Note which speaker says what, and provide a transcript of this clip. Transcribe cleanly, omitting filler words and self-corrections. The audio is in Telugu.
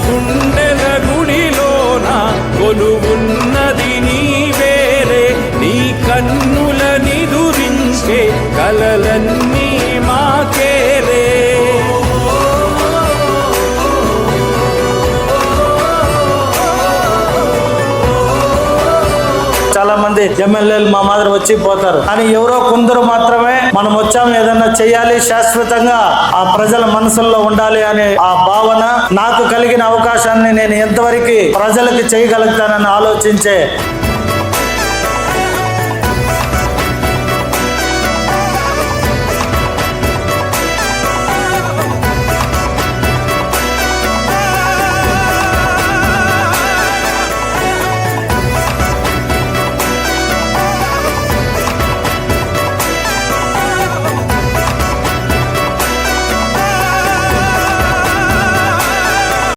Speaker 1: గుండెల గుడిలోన కొలువున్నది నీవేరే, నీ కన్నుల నిదురించే కలలన్నీ మాకేరే.
Speaker 2: చాలా మంది ఎమ్మెల్యేలు మా మాదిరి వచ్చి పోతారు, కానీ ఎవరో కొందరు మాత్రమే మనం వచ్చాము ఏదన్నా చెయ్యాలి, శాశ్వతంగా ఆ ప్రజల మనసుల్లో ఉండాలి అనే ఆ భావన, నాకు కలిగిన అవకాశాన్ని నేను ఎంతవరకు ప్రజలకు చేయగలుగుతానని ఆలోచించే